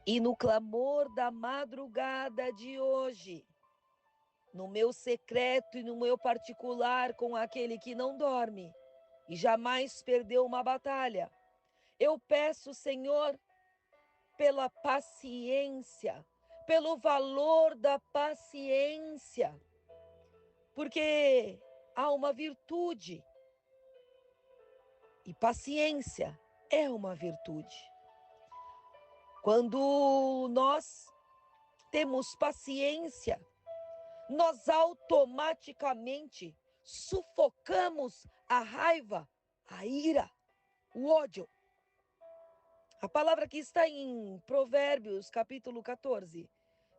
E no clamor da madrugada de hoje, no meu secreto e no meu particular com aquele que não dorme e jamais perdeu uma batalha, eu peço, Senhor, pela paciência, pelo valor da paciência, porque há uma virtude e paciência é uma virtude. Quando nós temos paciência, nós automaticamente sufocamos a raiva, a ira, o ódio. A palavra que está em Provérbios, capítulo 14,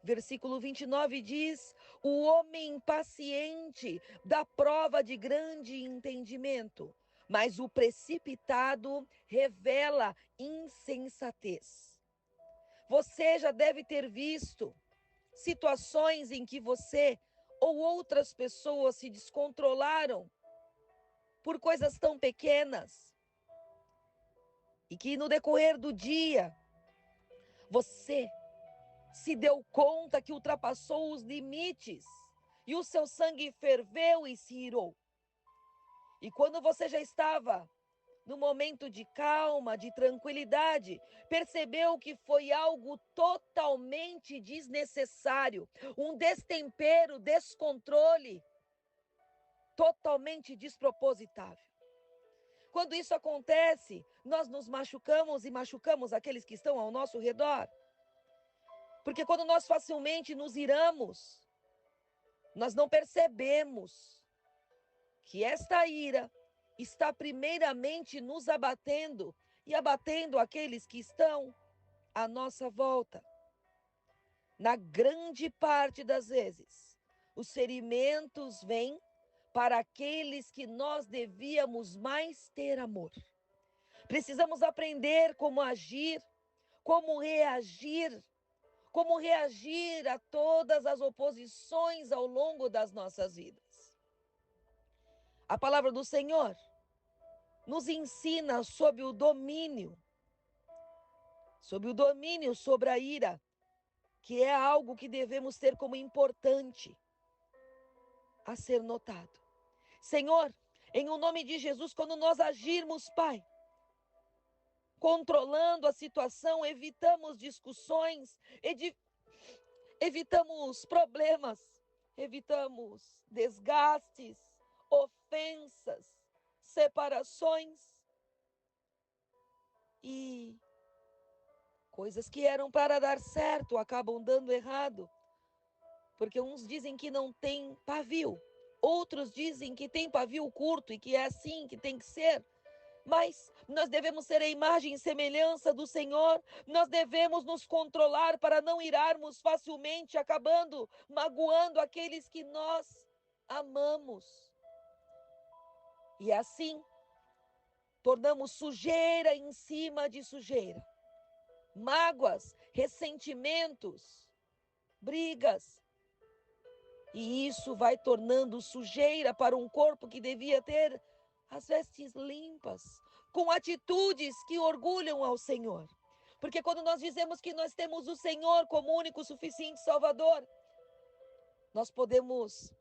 versículo 29 diz: o homem impaciente dá prova de grande entendimento, mas o precipitado revela insensatez. Você já deve ter visto situações em que você ou outras pessoas se descontrolaram por coisas tão pequenas e que no decorrer do dia você se deu conta que ultrapassou os limites e o seu sangue ferveu e se irou. E quando você já estava no momento de calma, de tranquilidade, percebeu que foi algo totalmente desnecessário, um destempero, descontrole, totalmente despropositável. Quando isso acontece, nós nos machucamos e machucamos aqueles que estão ao nosso redor. Porque quando nós facilmente nos iramos, nós não percebemos que esta ira está primeiramente nos abatendo e abatendo aqueles que estão à nossa volta. Na grande parte das vezes, os ferimentos vêm para aqueles que nós devíamos mais ter amor. Precisamos aprender como agir, como reagir a todas as oposições ao longo das nossas vidas. A palavra do Senhor nos ensina sobre o domínio sobre a ira, que é algo que devemos ter como importante a ser notado. Senhor, em o nome de Jesus, quando nós agirmos, Pai, controlando a situação, evitamos discussões, evitamos problemas, evitamos desgastes, ofensas, separações e coisas que eram para dar certo acabam dando errado, porque uns dizem que não tem pavio, outros dizem que tem pavio curto e que é assim que tem que ser. Mas nós devemos ser a imagem e semelhança do Senhor, nós devemos nos controlar para não irarmos facilmente, acabando magoando aqueles que nós amamos. E assim, tornamos sujeira em cima de sujeira. Mágoas, ressentimentos, brigas. E isso vai tornando sujeira para um corpo que devia ter as vestes limpas, com atitudes que orgulham ao Senhor. Porque quando nós dizemos que nós temos o Senhor como único, suficiente Salvador, nós podemos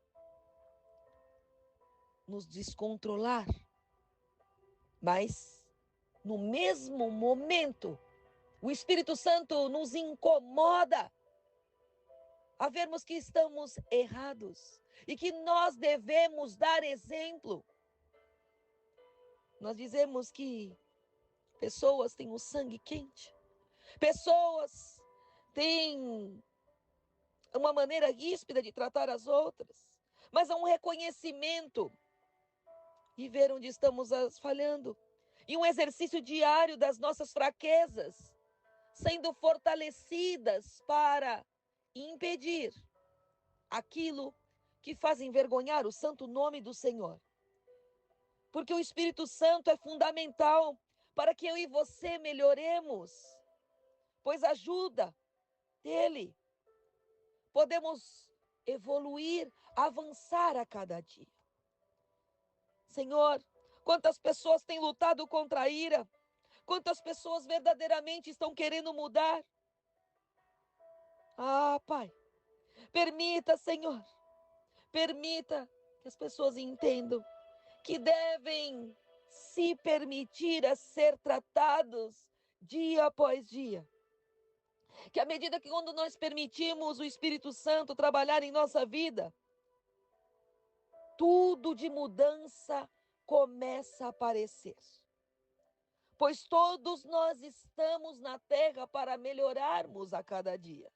nos descontrolar. Mas, no mesmo momento, o Espírito Santo nos incomoda a vermos que estamos errados e que nós devemos dar exemplo. Nós dizemos que pessoas têm o sangue quente, pessoas têm uma maneira ríspida de tratar as outras, mas há um reconhecimento e ver onde estamos falhando e um exercício diário das nossas fraquezas, sendo fortalecidas para impedir aquilo que faz envergonhar o santo nome do Senhor. Porque o Espírito Santo é fundamental para que eu e você melhoremos, pois ajuda dele. Podemos evoluir, avançar a cada dia. Senhor, quantas pessoas têm lutado contra a ira, quantas pessoas verdadeiramente estão querendo mudar, Ah, Pai, permita, Senhor, permita que as pessoas entendam que devem se permitir a ser tratados dia após dia. Que à medida que quando nós permitimos o Espírito Santo trabalhar em nossa vida, tudo de mudança começa a aparecer. Pois todos nós estamos na terra para melhorarmos a cada dia.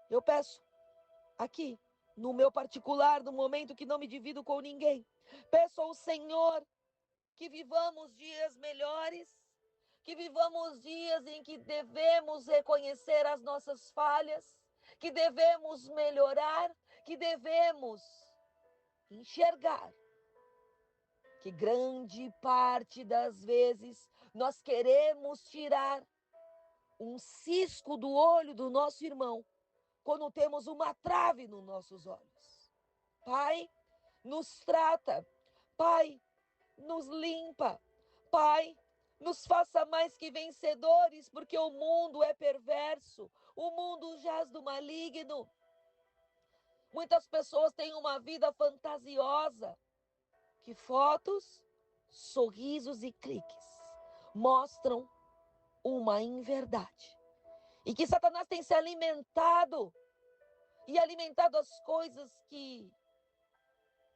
Eu peço aqui, no meu particular, no momento que não me divido com ninguém, peço ao Senhor que vivamos dias melhores, que vivamos dias em que devemos reconhecer as nossas falhas, que devemos melhorar, que devemos enxergar que grande parte das vezes nós queremos tirar um cisco do olho do nosso irmão quando temos uma trave nos nossos olhos. Pai, nos trata. Pai, nos limpa. Pai, nos faça mais que vencedores, porque o mundo é perverso, o mundo jaz do maligno. Muitas pessoas têm uma vida fantasiosa, que fotos, sorrisos e cliques mostram uma inverdade. E que Satanás tem se alimentado e alimentado as coisas que,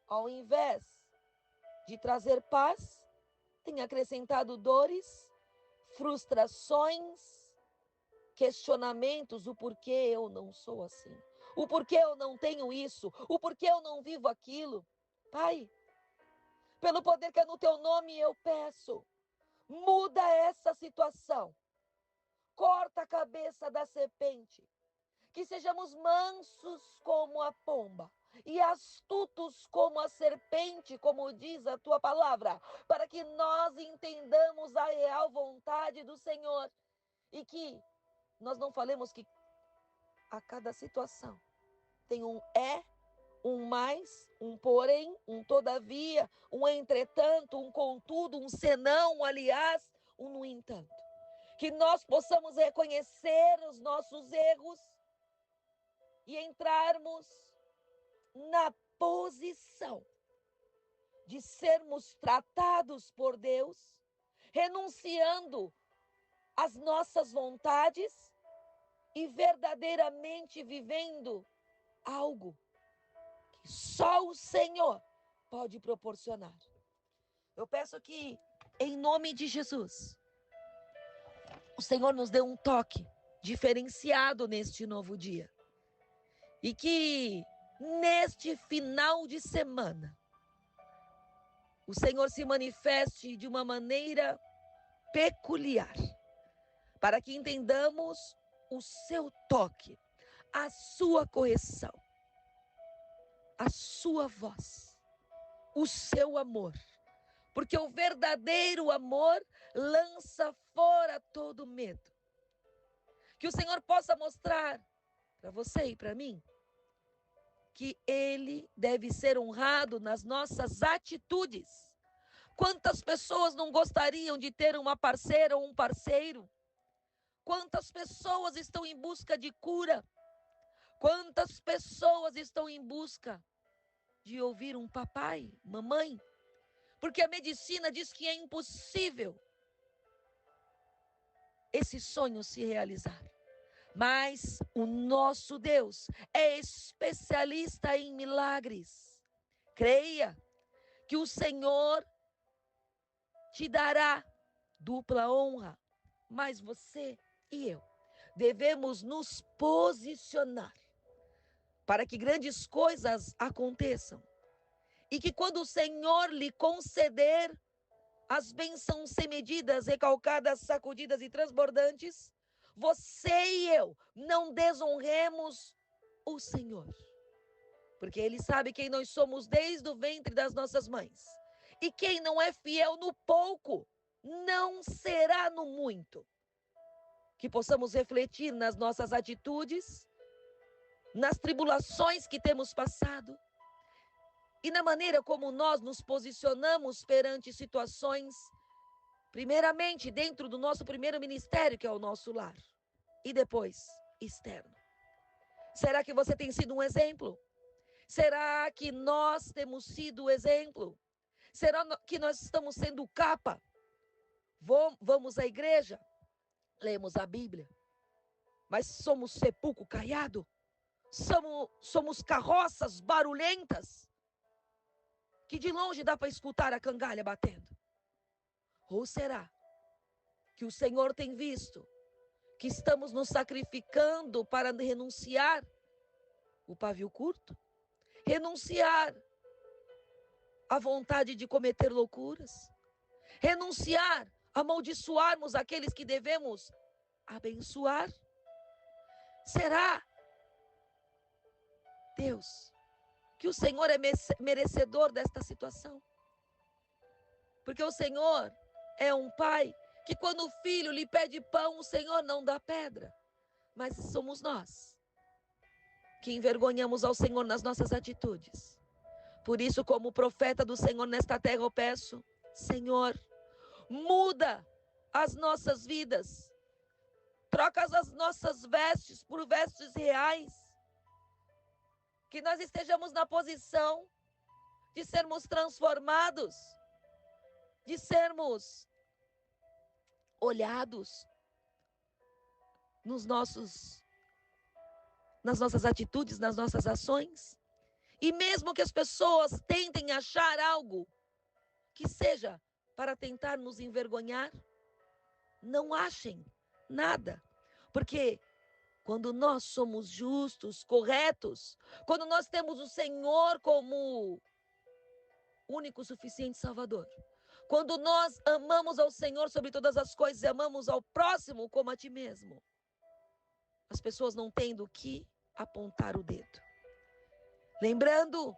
ao invés de trazer paz, tem acrescentado dores, frustrações, questionamentos, o porquê eu não sou assim, o porquê eu não tenho isso, o porquê eu não vivo aquilo. Pai, pelo poder que é no teu nome eu peço, muda essa situação, corta a cabeça da serpente, que sejamos mansos como a pomba e astutos como a serpente, como diz a tua palavra, para que nós entendamos a real vontade do Senhor e que nós não falemos que a cada situação tem um um mais, um porém, um todavia, um entretanto, um contudo, um senão, um aliás, um no entanto. Que nós possamos reconhecer os nossos erros e entrarmos na posição de sermos tratados por Deus, renunciando às nossas vontades e verdadeiramente vivendo algo que só o Senhor pode proporcionar. Eu peço que, em nome de Jesus, o Senhor nos dê um toque diferenciado neste novo dia. E que neste final de semana, o Senhor se manifeste de uma maneira peculiar, para que entendamos o seu toque, a sua correção, a sua voz, o seu amor. Porque o verdadeiro amor lança fora todo medo. Que o Senhor possa mostrar para você e para mim que Ele deve ser honrado nas nossas atitudes. Quantas pessoas não gostariam de ter uma parceira ou um parceiro? Quantas pessoas estão em busca de cura? Quantas pessoas estão em busca de ouvir um papai, mamãe? Porque a medicina diz que é impossível esse sonho se realizar. Mas o nosso Deus é especialista em milagres. Creia que o Senhor te dará dupla honra, mas você e eu devemos nos posicionar para que grandes coisas aconteçam. E que quando o Senhor lhe conceder as bênçãos sem medidas, recalcadas, sacudidas e transbordantes, você e eu não desonremos o Senhor. Porque Ele sabe quem nós somos desde o ventre das nossas mães. E quem não é fiel no pouco, não será no muito. Que possamos refletir nas nossas atitudes, nas tribulações que temos passado e na maneira como nós nos posicionamos perante situações, primeiramente dentro do nosso primeiro ministério, que é o nosso lar, e depois externo. Será que você tem sido um exemplo? Será que nós temos sido o exemplo? Será que nós estamos sendo capa? Vamos à igreja, lemos a Bíblia, mas somos sepulcro caiado? Somos carroças barulhentas, que de longe dá para escutar a cangalha batendo? Ou será que o Senhor tem visto que estamos nos sacrificando para renunciar o pavio curto? Renunciar à vontade de cometer loucuras? Renunciar a amaldiçoarmos aqueles que devemos abençoar? Será, Deus, que o Senhor é merecedor desta situação? Porque o Senhor é um pai que quando o filho lhe pede pão, o Senhor não dá pedra. Mas somos nós que envergonhamos ao Senhor nas nossas atitudes. Por isso, como profeta do Senhor nesta terra, eu peço, Senhor, muda as nossas vidas. Troca as nossas vestes por vestes reais. Que nós estejamos na posição de sermos transformados, de sermos olhados nas nossas atitudes, nas nossas ações. E mesmo que as pessoas tentem achar algo que seja para tentar nos envergonhar, não achem nada. Porque quando nós somos justos, corretos, quando nós temos o Senhor como único, suficiente Salvador, quando nós amamos ao Senhor sobre todas as coisas e amamos ao próximo como a ti mesmo, as pessoas não têm do que apontar o dedo. Lembrando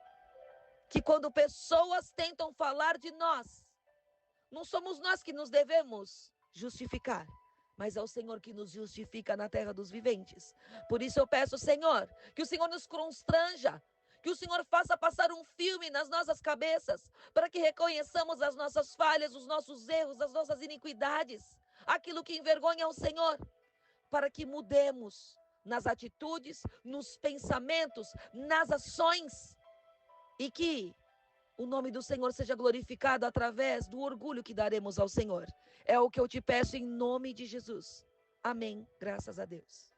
que quando pessoas tentam falar de nós, não somos nós que nos devemos justificar, mas é o Senhor que nos justifica na terra dos viventes. Por isso eu peço, Senhor, que o Senhor nos constranja, que o Senhor faça passar um filme nas nossas cabeças, para que reconheçamos as nossas falhas, os nossos erros, as nossas iniquidades, aquilo que envergonha o Senhor, para que mudemos nas atitudes, nos pensamentos, nas ações, e que o nome do Senhor seja glorificado através do orgulho que daremos ao Senhor. É o que eu te peço em nome de Jesus. Amém. Graças a Deus.